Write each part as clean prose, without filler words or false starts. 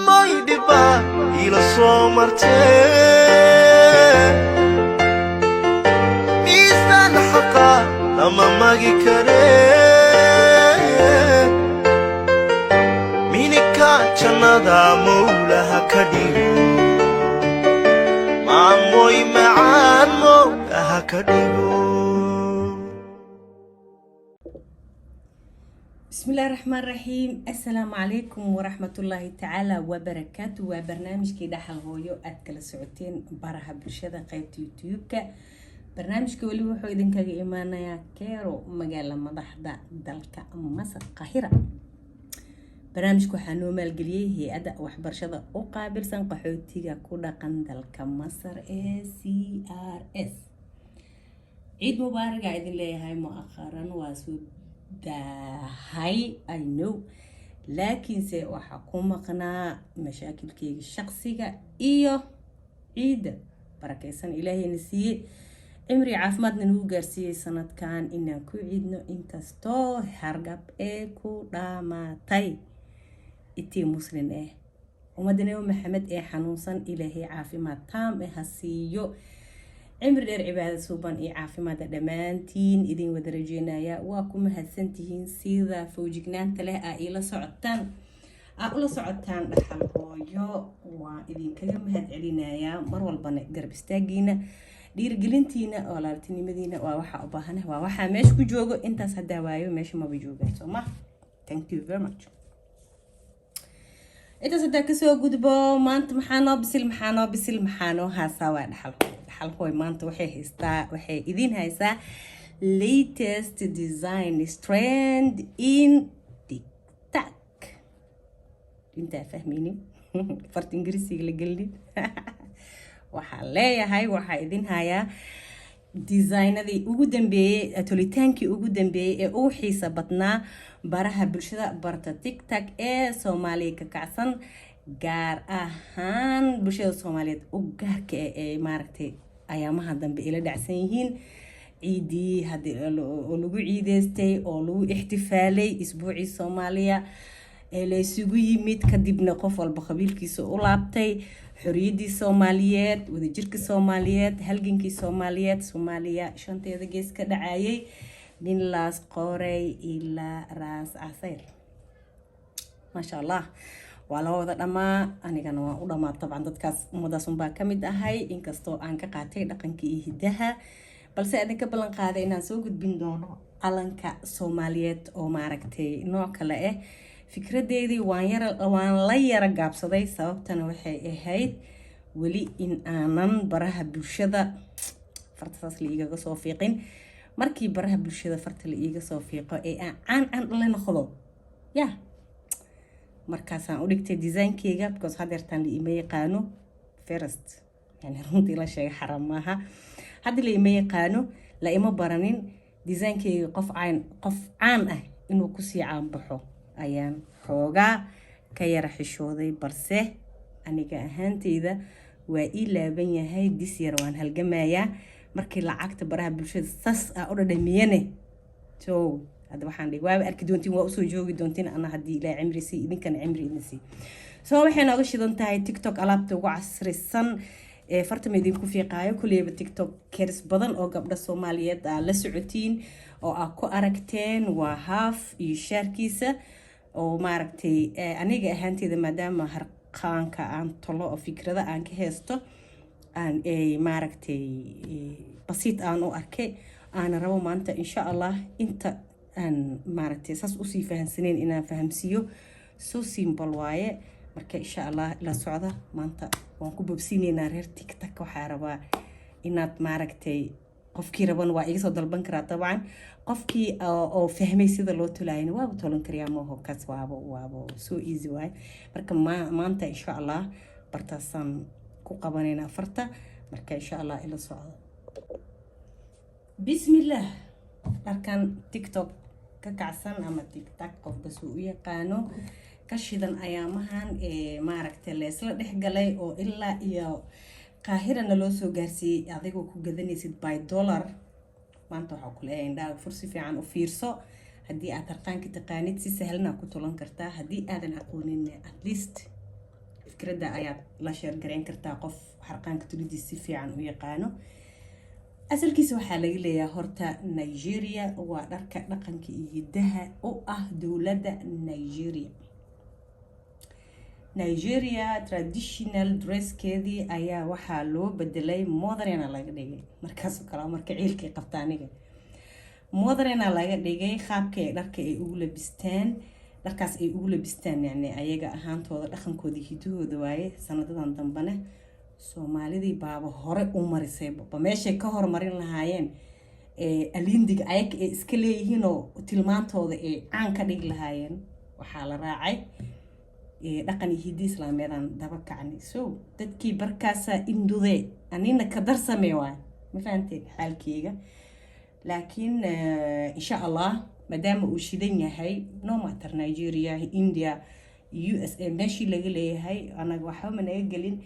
moydiba ila soo martee miisaan xaqa lama magi karee minika jannada mawlaha ka dhigo maamoy macaan mawlaha ka dhigo. بسم الله الرحمن الرحيم. السلام عليكم ورحمة الله تعالى وبركاته. وبرنامج كده حلويو أتكل سعوتين برها برشة قيبت يوتيوب برنامج كولي وحو إذن كاقي إيمانا يا كيرو مجال مضحدة دالك مصر قاهرة. برنامج كو حانو مالقليه هي أداء وحبرشة وقابل سنقحوتيغا كودا قندالك مصر ACRS. عيد مبارك عيد الله هاي مؤخرا واسود هاي I know لكن سي وحكون مقنع مشاكل كي الشخصية إيوه عيد بركيسان إلهي نسيه عمري عافمادنا نو قارسيه سنة كان إنا كو عيدنا إنكستو هرقب إيكو داماتي إتي مسلم ومدنيو محمد حنوصا إلهي عافماد تام هسيو عمر دير عبادة سوبان عافمادة دمانتين إذن ودرجينايا واكو مهدسنتهين سيدا فوجيقنان تله إلا سعودتان أقول سعودتان دحال هويو وإذن كذا مهد علينايا مروالبان قرب استاقينا دير قلنتينا ولارتيني مدينة وواحا أباهنا وواحا ماشكو جوغو انتا سداوايو ماشي ما بيجوغا سوما thank you very much. إنتا سدا كسو قدبو مانت محانو بسل محانو هاساوا دحال هوي مانت وحي هستا وحي إذين هايسا latest design trend in TikTok. انتا فاهميني فرت انجريسي لقلني وحاليا هاي وحا إذين هايا ديزاينadii ugu dambeeyay tolitaankii ugu dambeeyay ee uu xiisabadnaa baraha bulshada barta TikTok ee Soomaaliya ka kacsan gaar ahaan bulshada Soomaaliyeed u gaarka ee maaragtay ayaamaha dambe ila dhacsan yihiin ciidii hadii lagu ciideystay oo lagu ixtifaalay isbuucii Soomaaliya ee la isugu yimid kadibna qof walba qabiilkiisa u laabtay xoriyadii Soomaaliyeed wadajirka Soomaaliyeed halgankii Soomaaliya shanteeda gees ka dhacayay min laas qoray ilaa raas casayr ma sha Allah wala wada dhamaa anigana waan u dhamaa taban dadkaas umadaas baa kamid ahay inkastoo aan ka qaatay dhaqankii iyo hidaha balse adinka balan qaaday inaan soo gudbin doono calanka Soomaaliyeed oo maaragtay nooc kale fikradeedii waan la yara gaabsaday sababtana waxay ahayd wali in aanan baraha bulshada fartaas la iiga soo fiiqin markii baraha bulshada farta la iiga soo fiiqo ee aan la noqdo markaas aan u dhigtay designkeyga because hadeertan la iima yaqaano first yani runtii la sheegay xaram maaha hadii la iima yaqaano la ima baranin designkeyga qof caan ah inuu ku sii caan baxo ayaan xoogaa ka yara xishooday balse aniga ahaanteyda waa ii laaban yahay dis yar waan halgamayaa markii lacagta baraha bulshada sas u dhadhamiyane so hada waxaan dhig waa arki doontiin waa usoo joogi doontiin ana hadii ilaa cimrisi idinkan cimri idinsi so waxay nooga shidan tahay TikTok alaabta ugu casrisan ee fartama idinku fiiqaayo kuleyba TikTok kers badan oo gabdha Soomaaliyeed la socotiin oo ku aragteen waa half iyo shaarkiisa oo maaragtay aniga ahaanteeda maadaama harqaanka aan tolo oo fikrada aan ka heesto aan maaragtay basiit aan u arkay aan rabo maanta insha Allah inta aan maaragtay saas u sii fahansaneen inaan fahamsiyo so simple waaye marka insha Allah la socda maanta waan ku bobsiineynaa reer TikTok waxa rabaa inaad maaragtay qofkii raban waa iga soo dalban karaa tabaan qofkii oo fahmay sida loo tulaayay waa tolan kariyaa ma hokas waabo so easy way marka maanta insha Allah bartaasan ku qabanayna farta marka insha Allah ila socdo bismillah arkan TikTok ka kacsan ama TikTok qof bas uu yaqaano ka shidan ayaamahan maaragtay la isla dhexgalay oo ilaa iyo qaahirana loo soo gaarsiiyay adigoo ku gadanaysid by dollar maanta waxa ku leeyahay indhaha fursi fiican u fiirso haddii aad tarqaanka taqaanid si sahlan ku tulan kartaa haddii aadan aqoonin at least fikradda ayaad la sheer gareyn kartaa qof harqaanka tulidiisa si fiican u yaqaano. asalkiisa waxaa laga leeyahay horta Nigeria waa dharka dhaqanka iyo hidaha u ah dowladda Nigeria traditional dresskeedii ayaa waxaa loo bedelay modern laga dhigay markaas kala marka ciilkay qabtaaniga modern laga dhigay qaabka dharka ay ugu labistaan dharkaas ay ugu labistaan yani ayaga ahaantooda dhaqankooda hidahooda waaye sanadadan dambana Soomaalidii baaba hore u marisay ba meeshay ka hormarin lahaayeen alindiga ayaga ay iska leeyihiin oo tilmaantooda ay caan ka dhig lahaayeen waxaa la raacay dhaqan iyo hidii islaameedan daba kacnay so dadkii barkaasa indude anina ka darsamay waa ma fahanteen xaalkeyga laakiin insha Allah maadaama uu shidan yahay no matter Nigeria India USA meeshii laga leeyahay anaga waxa ma naga gelin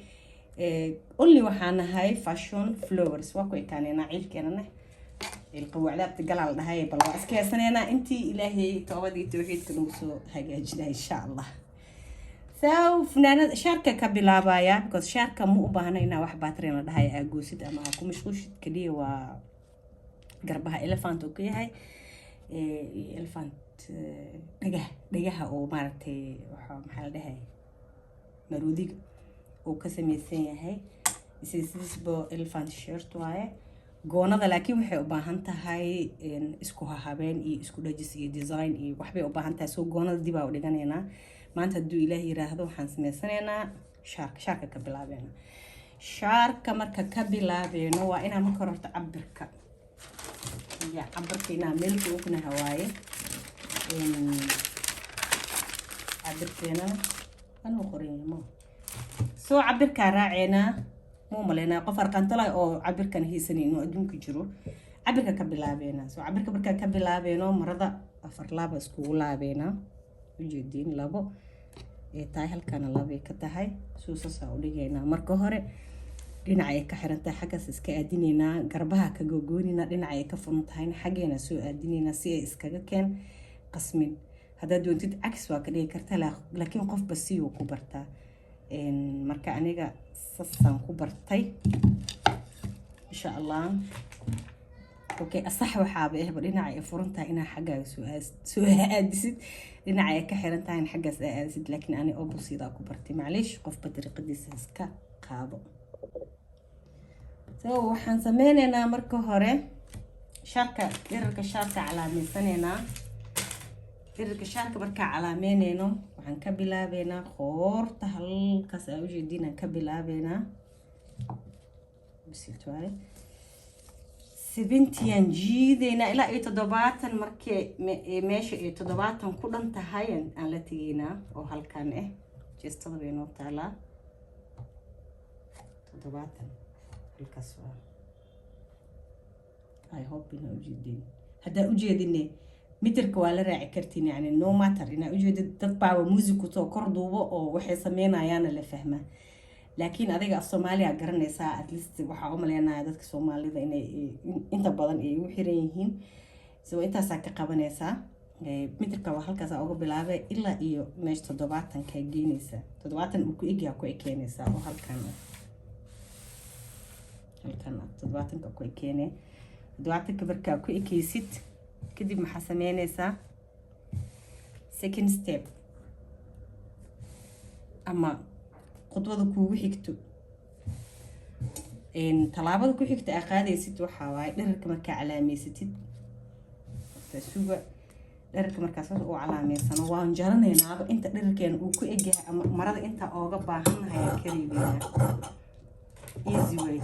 only waxaan nahay fashion flowers waa ku ekaanayna ciilkeenana القواعد قال على هاي بالله اسكي سنينا انتي الهي توادي توحيدك نوسو هاجاجنا ان شاء الله سو فنانة شاركة كبلابايا because شاركة مو باهنينا wax baatrina dhahay aaguusid ama ku mashquulshid kaliya waa garbaha elephant oo yahay elephant dhagaha oo maartay waxa maxaa la dhahay maruudiga oo ka sameeysan yahay isisbo elephant shirt waaye goonada laakiin waxay u baahan tahay isku habeen iyo isku dhajis iyo design iyo waxbay u baahan tahay soo goonada dib u dhiganayna maanta haduu ilaahay yiraahdo waxaan sameysanaynaa shaarka ka bilaabeena shaarka marka ka bilaabeeno waa inaan marka horta cabirka inaan meel ku ogna hawaaye cabirkeena anuu qoranaymo soo cabirka raaceena مو ملينا قفر قنطلة أو عبر كان هي سنين وأدون كجرو عبر كبلابينا سو عبر كبر كبلابينا مرضى أفر لابا سكول لابينا وجدين لابو تاهل كان لابي كتاهي سو ساولينا مركو هوري دينا عيكا حرنتا حاجة سكا أدينينا قربها كجوجونينا دينا عيكا فنتهين حاجينا سو أدينينا سي إسكا كان قسمين هذا دون تد عكس واكدي كرتلا لكن قف بسيو كبرتا marka aniga sasan ku bartay insha Allah okay asax waxa baa dhinaca ay furantaa ina xagaaga soo aadisid dhinaca ay ka xirantahay in xagaas ay aadisid laakiin ani opposite ku bartay macleesh qof badriqadiisa iska qaado soo waxaan sameynaynaa marka hore sharka sharka calaamaysanayna marka calaameynayno waxaan ka bilaabeynaa qoorta halkaas ay u jeedinaan ka bilaabeynaa bisitwaay 70 jiideyna ilaa 70 markii meesha 70 ku dhan tahay aan la tageynaa oo halkan jeestada weynoo taala 70 halkaas waa I hope ina u jeedin hadda u jeedinay مترك ولا راعي كرتين يعني نو ماتر إن أوجد تطبع وموسيقى وكردوبة أو وحي سمينا يانا اللي فهمه لكن أذيك الصومالي أقرن ساعة أتلست وحاوم لي أنا عادتك الصومالي ذا إن أنت بدن إيه وحيرينهين سو أنت ساكا قبنا ساعة مترك وحلقة أوجو بلعبة إلا إيو مش تدوباتن كجينيسا تدوباتن وكو إيجي أكو إكينيسا وهالكنا تدوباتن كأكو إكيني تدوباتن كبركا أكو إكيسيت كدي محسمينيسا second step أما خطوة كو حكتو إن طلابة كو حكتو أقادي ستو حواي درك مركا علامي ستيد تسوق درك مركا سوق علامي سنة وان جارنا ينعب انت دركين وكو إجيه مرض انت أوغا باهن هيا كريبينا easy way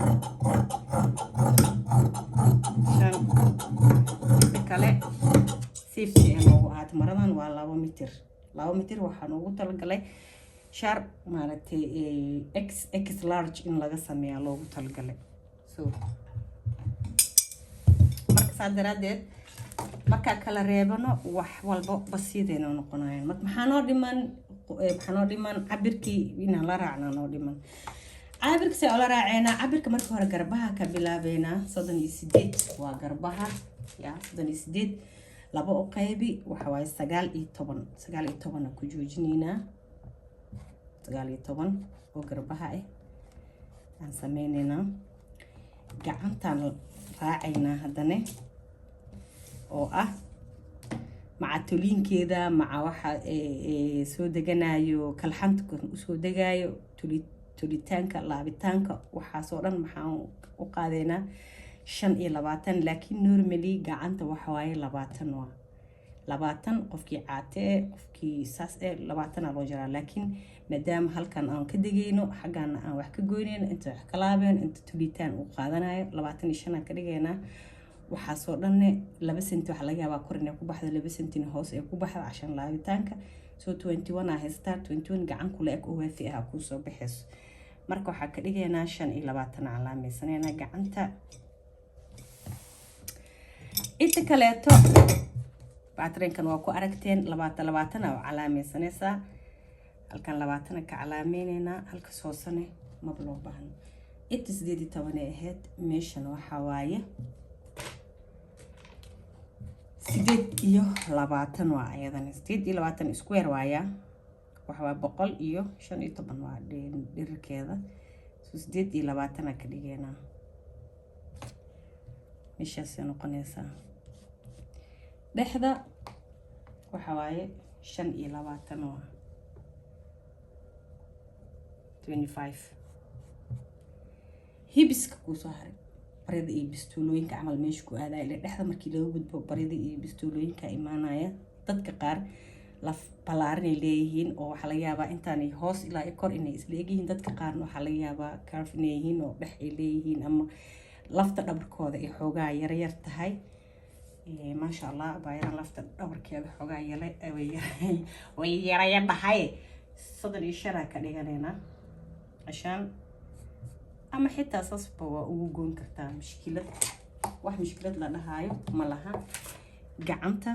kale safety oo aad maradan waa 2 mitir 2 mitir waxaan ugu talagalay shar maaragtay x large in laga sameeyo loogu talagalay so marka saadaradeed marka kala reebano wax walba basiideena noqonayaan maxaa noo dhiman cabirkii inaan la raacno noo dhiman cabirka si oo la raacayna cabirka marka hore garbaha ka bilaabeena 38 waa garbaha ya 38 laba oo qaybi waxa way 19 ku joojinayna 19 oo garbaha ah aan sameynaynaa. gacantaan raacaynaa haddana oo ah maca tuliinkeeda maca waxa soo deganayo kalxanta usoo degayo tulitaanka laabitaanka waxaasoo dhan maxaan u qaadeynaa 25 laakiin normally gacanta waxa waaye 20 waa 20 qofkii caatee qofkii saas 20 loo jaraa laakiin maadaama halkan aan ka degayno xaggaana aan wax ka goynayno inta wax ka laabeen inta tulitaan u qaadanayo 25 aan ka dhigaynaa waxaasoo dhanne 2 senti waxa laga yaabaa kor inay ku baxdo 2 sentina hoos ay ku baxdo cashan laabitaanka soo 21 ah haystaa 21 gacan kule eg oo waafi ah ku soo baxayso marka waxaa ka dhigaynaa 25 calaamaysanayna gacanta inta kaleeto baatreenkan waa ku aragteen 20 oo calaamaysanaysaa halkan 20 ka calaameynayna halka soosane maba loo baahno inta 18 ay ahayd meeshan waxaa waaye 8 waa ayadana 8 square waaya waxa waa 115 waa dhirkeeda soo 8 ka dhigeena meeshaas noqonaysaa dhexda waxa waaye 25 waa 25 hibiska ku soo haray barida iyo bistoolooyinka camal meesha ku aaday ilaa dhexda markii laga gudbo barida iyo bistoolooyinka imaanaya dadka qaar laf balaaran ay leeyihiin oo waxa laga yaabaa intaan hoos ilaa kor inay isla egyihiin dadka qaarna waxa laga yaabaa curve inay yihiin oo dhex ay leeyihiin ama lafta dhabarkooda ay xoogaa yar tahay maasha Allah baayran lafta dhabarkeeda xoogaa way yaraya dhahay 35 ka dhiganayna عشان أما حتى صصبة وجون كرتا مشكلة واحد مشكلة لنا هاي ملها قعمتها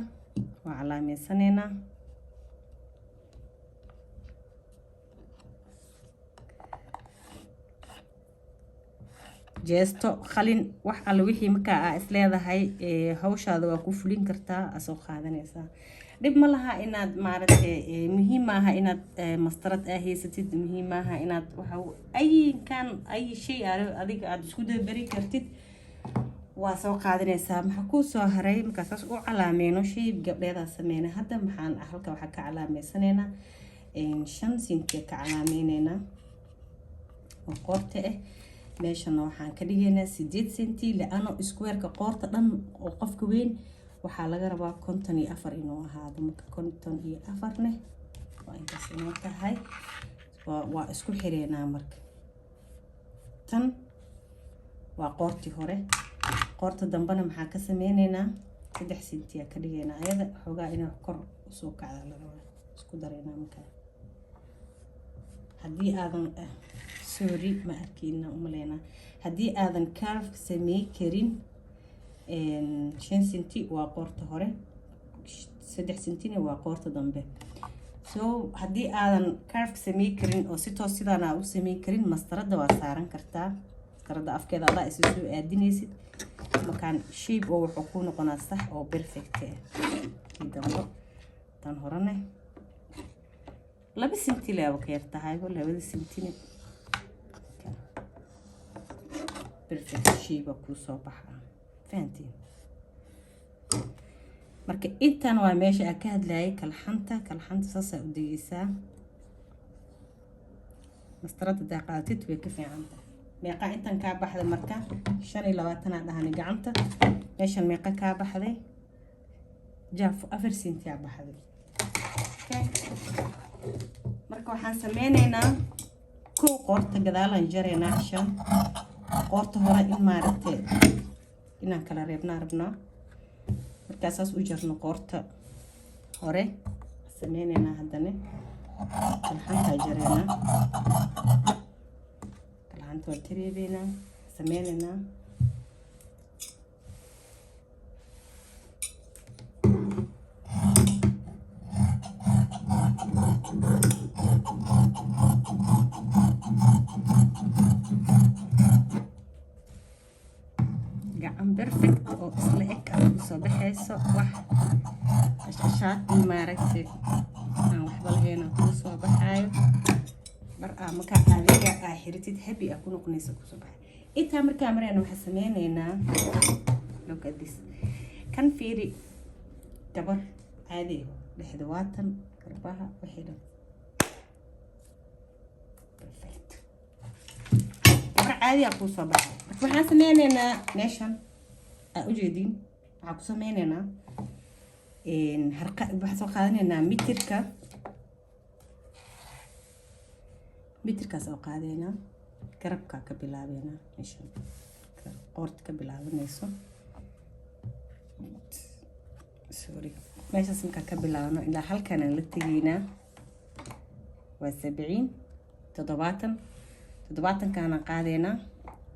وعلامة سنينة جيستو خلين wax alla wixii marka ah isleedahay hawshaada waa ku fulin kartaa asoo qaadanaysa dib ma laha inaad maaragtay muhiim ah inaad mastarad haysatid muhiim ah inaad waxa ay shay adiga aad isku dabari kartid waa soo qaadanaysaa maxaa ku soo haray markaas u calaameeno shay gabdheeda sameeyna hadda maxaan halka waxa ka calaameysanaynaa 5 senti ka calaameynayna oo qoorta ah meeshana waxaan ka dhigaynaa 8 senti laano square-ka qoorta dhan oo qofka weyn waxaa laga rabaa 54 inuu ahaado marka 54 ne waa intaas inoo tahay waa isku xireynaa marka tan waa qoortii hore qoorta dambana maxaa ka sameynaynaa 3 senti ka dhigaynaa ayada xoogaa inay kor soo kacda la rabaa isku dareynaa marka haddii aadan sorry ma arkeyna umaleena haddii aadan curve sameey karin 5 senti waa qoorta hore 3 sentina waa qoorta dambe so haddii aadan curve sameey karin oo si toos sidaan u sameey karin mastarada waa saaran kartaa mastarada afkeeda adaa isu soo aadinaysid markaan shape oo wuxuu ku noqonaa sax oo perfect ah dambo tan horane 2 senti laba ka yar tahay 2 sentina perfect shape ku soo baxaa fahantiin marka intan waa meesha aan ka hadlayay kalxanta saas u degeysaa mastarada daaqaatid way ka fiican tahay meeqa intan ka baxday marka 25 aan dhahan gacanta meeshan meeqa ka baxday jaaf 4 senti aan baxday marka waxaan sameynaynaa koo qoorta gadaalan jareynaa shan qoorta hore in maaragtay inaan kala reebnaa rabnaa markaasaas u jarno qoorta hore sameynaynaa haddana kalxantaa jareynaa kalxanta waa tareebeynaa sameynaynaa perfect oo isla eg ah soo baxayso wax ashashaad maaragtay aan waxba lahayn ku soo baxayo markaa adiga aa xiritid happy aa ku noqonaysa kusoo baxay. intaa markaa marayna waxaa sameynaynaa look at this. kan fiiri gabar caadi dhexda waatan garbaha wixii dhan perfect. gabar caadi aa kusoo baxay. marka waxaan sameynaynaa meeshan aa ujeedin waxaa ku sameynaynaa waxaan soo qaadanaynaa mitirkaas oo qaadeynaa garabka ka bilaabeynaa meeshan qoorta ka bilaabanayso meeshaas markaa ka bilaabno ilaa halkan aan la tegaynaa waa 70 70 qaadeynaa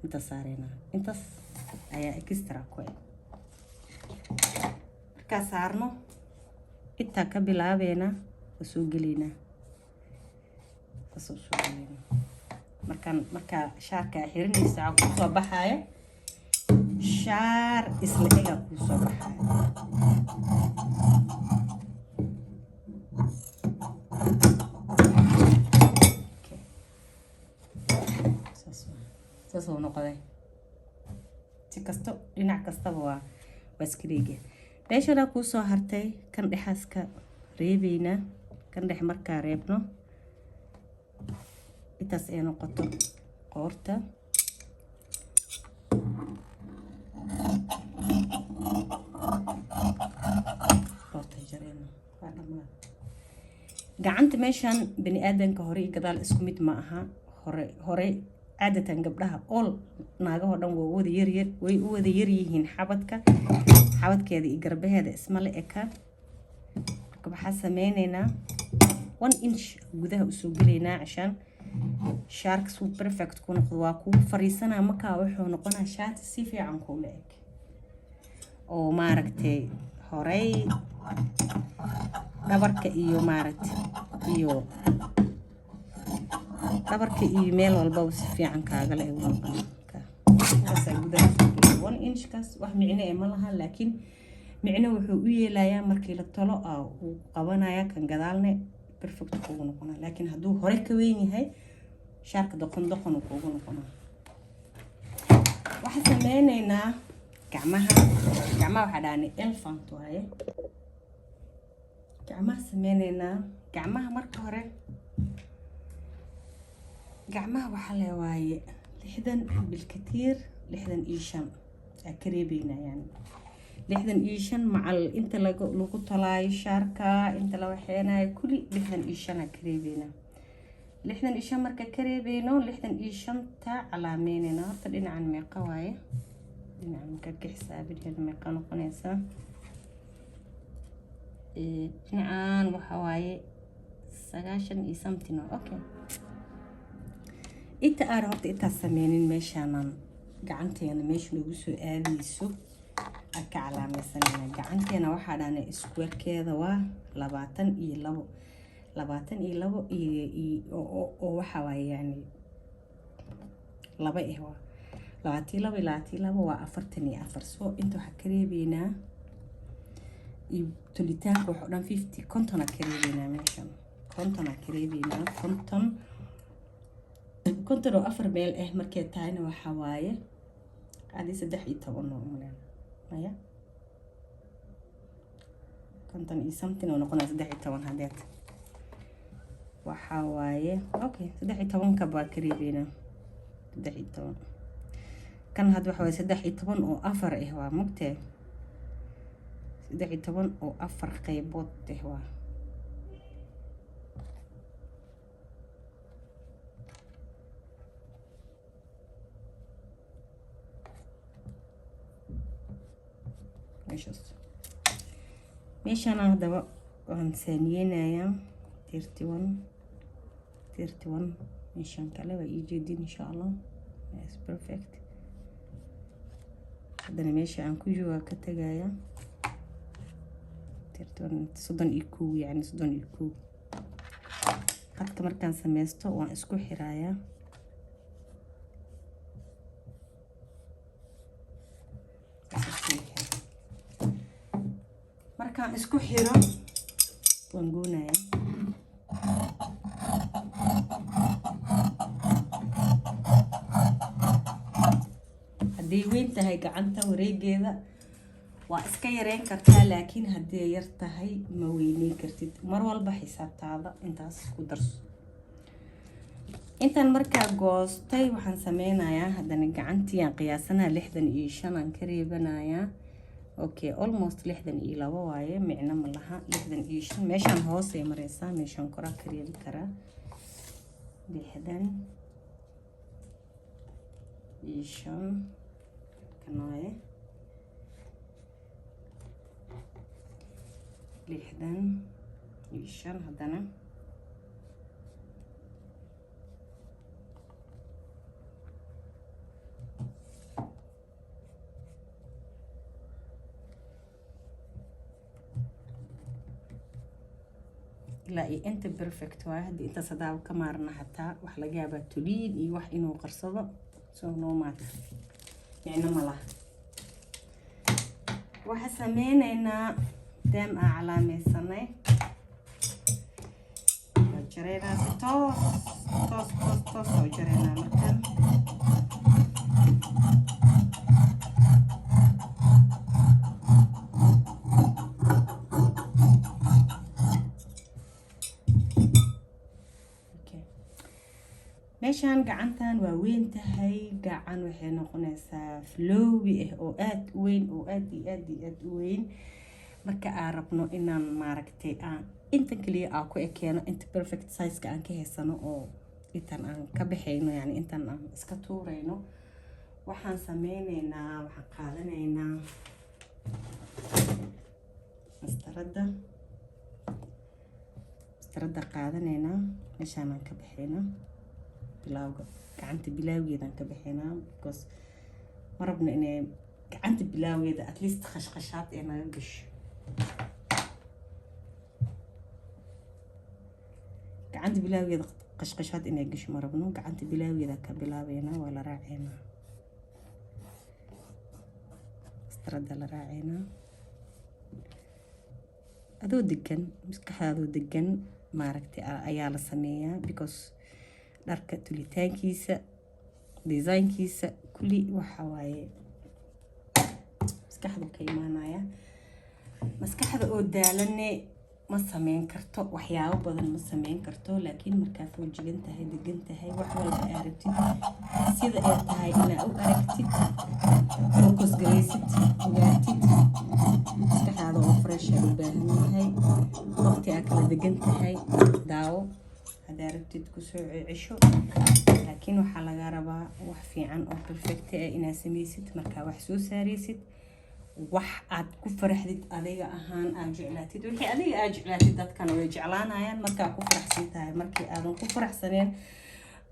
inta saareynaa intaas ayaa extra ku ah. markaa saarno intaa ka bilaabeynaa soo geleynaa markaa shaarka xirinaysa waxaa kusoo baxaya shaar isla ega kusoo baxaya. saas oo noqday si kasto dhinac kastaba waa iskaleega. meeshana kusoo hartay kan dhexaaska reebeynaa. kan dhex markaa reebno intaas ay noqoto qoorta. jareyno waa dhammaan. gacanta meeshan bani aadanka hore iyo gadaal isku mid ma aha. hore caadatan gabdhaha all naagahoo dhan way u wada yaryihiin xabadkeeda iyo garbaheeda isma la eka. marka waxaa sameynaynaa 1 inch gudaha usoo gelaynaa cashaan shaarka suu perfect ku noqdo. waa kuu fariisanaa markaa wuxuu noqonaa shaati si fiican kuula eg oo maaragtay horey dhabarka iyo dhabarka iyo meel walbaba si fiican kaagala eg noqonaa. gudaha 1 inchkaas wax micno ma laha, laakiin micno wuxuu u yeelayaa markii la talo uu qabanaya kan gadaalne perfect kugu noqonaa. laakiin hadduu hore ka weyn yahay shaarka doqon kugu noqonaa. waxaan sameynaynaa gacmaha waxaa dhahnay elephant waaye. gacmaha sameynaynaa. gacmaha marka hore waxaa le waaye 60 bilkatiir 65 aa ka reebeynaa. yani 65 macal inta lagu talaayo shaarka inta la waxeenayo kulli 65 aa ka reebeynaa. 65 marka ka reebeyno 65ta calaameynayna. horta dhinacan meeqa waaye? dhinacan marka ka xisaabinayna meeqa noqonaysa? dhinacan waxa waaye 90 iyo something. okay inta aan horta intaas sameynin meeshaanan gacanteena meesha nagu soo aadayso ka calaamaysanayna. gacanteena waxaa dhahnay squarekeeda waa 22 oo waxa waaye yani laba waa 22 waa 44. soo inta waxaa ka reebeynaa iyo tolitaanka waxoo dhan 50 konton aa ka reebeynaa. meeshan konton aa ka reebeynaa. konton oo 4 meel markay tahayna waxaa waaye adi 13 oo umaleyn maya konton iyo something oo noqonaa 13 hadeed waxaa waaye okay 13 ka baa ka reebeynaa. 13 kan had waxa waaye 13 oo 4 waa mugtee 13 oo 4 qaybood waa. meeshaan hadaba waan saaniyeynayaa 31 meeshaan kale waa ii jeedin insha Allah. yes perfect. haddana meesha aan ku jooga ka tagayaa 31 yani 31. hadka markaan sameysto waan isku xirayaa. markaan isku xiro waan goonayaa. haddii weyn tahay gacanta wareegeeda waa iska yareyn kartaa, laakiin haddii yar tahay ma weyneyn kartid. mar walba xisaabtaada intaas ku darso. intaan markaa goostay waxaan sameynayaa haddana gacantii aan qiyaasanaha 65 aan ka reebanayaa. okay, almost 62 waaye, micno ma laha 65. meeshaan hoos ay mareysaa, meeshaan koraa ka reebi karaa 65 kan waaye 65 haddana ilaa iyo inta perfect waaye. haddii inta sadaaba ka maarna xataa wax laga yaabaa tuliin iyo wax inuu qarsado, soo no matter, micno ma laha. waxaan sameyneynaa daam aan calaamaysanay, jareynaa si toos oo jareynaa markan. meeshaan gacantan waa weyn tahay, gacan waxay noqonaysaa flowy oo aad u weyn, oo aad iyo aad u weyn. marka aan rabno inaan maaragtay aan intan kaliya aan ku ekeeno, inta perfect size-ka aan ka haysano oo intan aan ka baxayno, yani intan aan iska tuurayno, waxaan sameyneynaa, waxaan qaadanaynaa mastarada qaadanaynaa. meeshaan aan ka baxayno bilawga, gacanta bilawgeedaan ka baxaynaa, because ma rabno inay gacanta bilawgeeda at least khashkhashaad ee naga gasho. gacanta bilawgeeda khashkhashaad inay gasho ma rabno, gacanta bilawgeeda ka bilaabeynaa, waa la raaceynaa, mastarada la raaceynaa adoo degan, maskaxdaadoo degan maaragtay ayaa la sameeyaa, because dharka tulitaankiisa, design-kiisa kulli waxa waaye maskaxda ka imaanaya. maskaxda oo daalane ma sameyn karto, waxyaabo badan ma sameyn karto, laakiin markaa foojigan tahay, degan tahay, wax walba aragtid sida ay tahay inaa u aragtid, focus garaysid, ogaatid. maskaxdaada oo fresh u baahan yahay, waqti aa kala degan tahay, daawo haddaa rabtid kusoo cesho. laakiin waxaa laga rabaa wax fiican oo perfect ah inaad sameysid. markaa wax soo saaraysid, wax aad ku faraxdid, adiga ahaan aad jeclaatid. wixii adiga aad jeclaatid dadkana way jeclaanayaan markaa ku faraxsan tahay. markii aadan ku faraxsaneen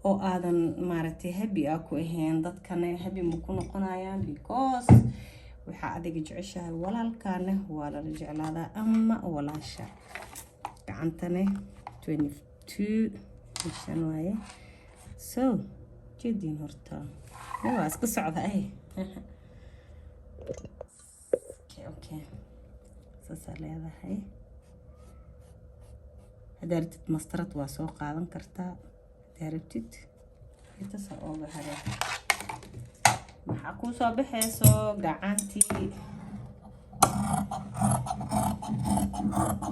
oo aadan maaragtay happy aa ku ahayn, dadkana happy ma ku noqonayaan, because waxaa adiga jeceshahay walaalkaana waa lala jeclaadaa ama walaasha. gacantane 22 meeshaan waaye, so jeediin horta waa iska socda okay saasaa leedahay. haddaa rabtid mastarad waa soo qaadan kartaa, haddaa rabtid intasa ooga hare. maxaa kuu soo baxayso gacantii.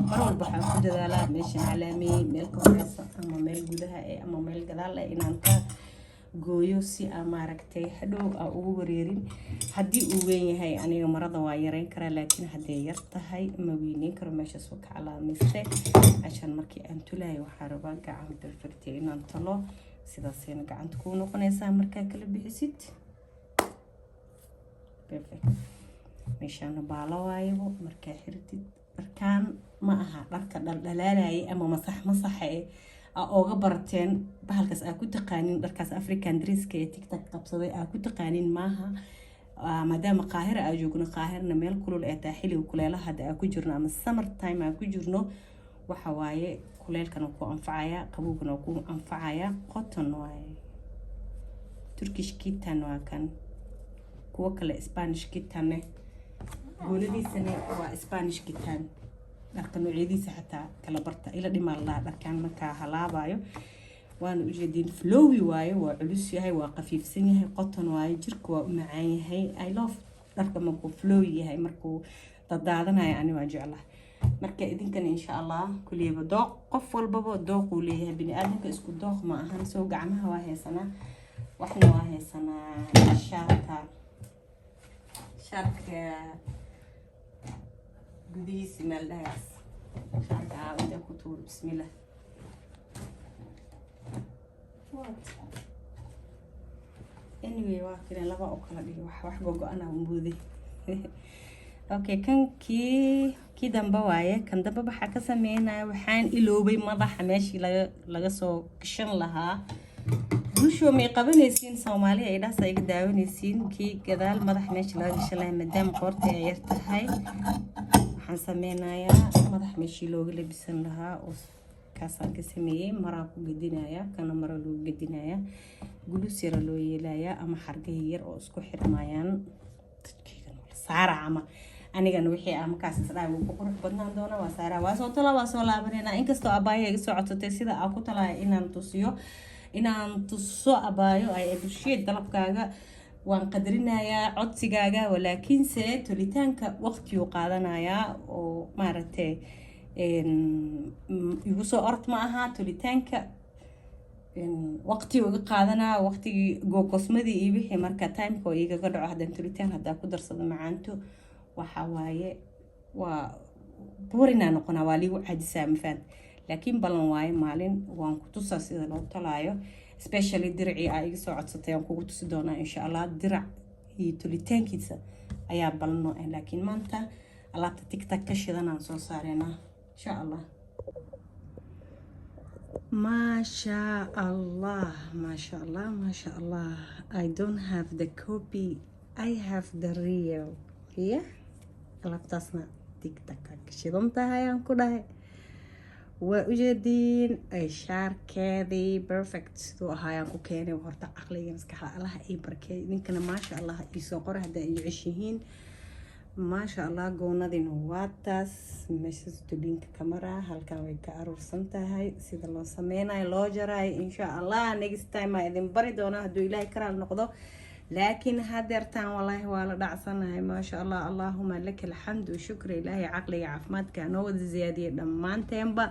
mar walba waxaan ku dadaalaa meeshaan calaameeyey, meel ka horeysa ama meel gudaha ama meel gadaal inaan ka gooyo, si aan maaragtay hadhow aan ugu wareerin. haddii uu weyn yahay aniga marada waa yareyn karaa, laakiin hadday yar tahay ma weyneyn karo. meeshaas oo ka calaamayste cashaan markii aan tulayo waxaa rabaa gacan perfect inaan talo, sidaasayna gacanta kuu noqonaysaa markaa kala bixisid. perfect. meeshaana baala waayabo markaa xirtid. dharkaan ma aha dharka dhaldhalaalayay ama masaxa aa ooga barateen bahalkaas aa ku taqaanin, dharkaas African dresska ee TikTok qabsaday aa ku taqaanin maaha. maadaama qaahira aa joogno, qaahirna meel kulul ee taa xilliga kuleelaha hadda aa ku jirno ama summer time aa ku jirno, waxa waaye kuleelkana ku anfacaya, qabowgana ku anfacaya. cotton waaye, Turkish kitten waa kan, kuwa kale Spanish kitten gooladiisana waa Spanish kitten. dharka noocyadiisa xataa kala barta ila dhimaa la dharkaan markaa halaabayo. وانا ujeedin flowy waaye waa culus yahay waa qafiifsan yahay cotton waaye jirka waa u macaan yahay I love dharka markuu flowy yahay markuu dadaadanayo ani waa jeclahay marka idinkan insha Allah kulliba dooq qof walbaba dooq uu leeyahay bini aadamka isku dooq ma ahan soo gacmaha waa heesana waxna waa heesana sharka gudihiisa meel dhahays sharka inta ku tuur bismillah anyway waa kale laba oo kala dhig wax go'ana muuday okay kan ki damba waaye kan damba waxa ka sameeynaa waxaan iloobay madaxa meeshii laga soo gashan lahaa bulsho may qabanaysiin Soomaaliya ay dhaas ay daawanaysiin ki gadaal madax meeshii laga gashan lahaa madam qoorta ay yar tahay waxaan sameynayaa madax meeshii looga labisan lahaa oo kaasaan ka sameeyay maraa ku gedinaya kana mara loo gedinaya gulus yar loo yeelaya ama xargay yar oo isku xirmayaan dadkiigan saara ama anigana wixii ama kaas isdhaa ugu qurux badnaan doona waa saara waa soo laabanayna inkastoo abaayo iga soo codsatay sida aan ku talaayo inaan tuso abaayo ay bulshada dalabkaaga waan qadarinayaa codsigaaga walaakiinse tolitaanka waqti uu qaadanayaa oo maaragtay igu soo ort ma aha tolitaanka waqti uga qaadanaa waqtigii googosmadii iyo wixii marka timeka oo igaga dhaco haddaan tolitaan haddaa ku darsado macaanto waxa waaye waa buurinaa noqonaa waa liigu caadisaa mafaan laakiin balan waaye maalin waan ku tusaa sida loo talaayo especially diracii aa iga soo codsatay aan kugu tusi doonaa insha Allah dirac iyo tolitaankiisa ayaa balno laakiin maanta alaabta tiktok ka shidanaan soo saareynaa insha Allah mashallah I don't have the copy I have the real yeah alaabtaasna tiktok ka shidan tahay aan ku dhahay waa ujeedin ay shaarkeedii perfect sidoo ahaayaan ku keenay horta aqliga maskaxda Allah ay barkay ninkana maasha Allah isoo qor hadda ay jeceshihiin maasha Allah goonadina waa taas meeshaas tulinka kamera halkan way ka aruursan tahay sida loo sameynayo loo jaray insha Allah next time ay idin bari doona haduu Ilaahay karaal noqdo laakiin hadeertaan wallahi waa la dhacsanahay maasha Allah Allahumma lakal hamdu shukri Ilaahay aqliga caafimaadka noo wada ziyaadiye dhamaanteenba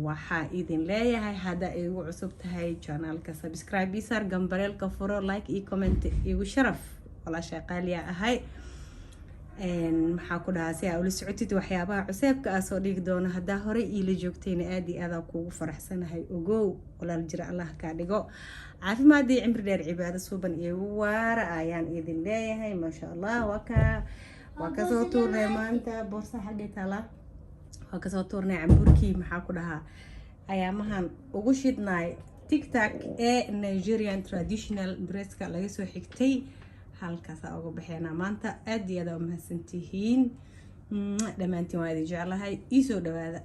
waxa idin leeyahay hada ay ugu cusub tahay channelka subscribe isar gambareelka furo like iyo comment igu sharaf wala shaqaaliya ahay maxaa ku dhahaa si aad ula socotid waxyaabaha cusubka ah soo dhigi doona hadaa hore ila joogtayna aad iyo aad kuugu faraxsanahay ogow walaal jira Allah ka dhigo caafimaad iyo cimri dheer cibaado suuban iyo waara ayaan idin leeyahay maasha Allah waa ka soo tuurnay maanta boorsa xagga tala waa ka soo tuurnay camburkii maxaa ku dhahaa ayaamahan ugu shidnay tiktok ee Nigerian traditional dresska laga soo xigtay halkaas uga baxeena maanta aad iyo aad u mahadsantihiin dhamaantiin waa idin jeclahay ii soo dhawaada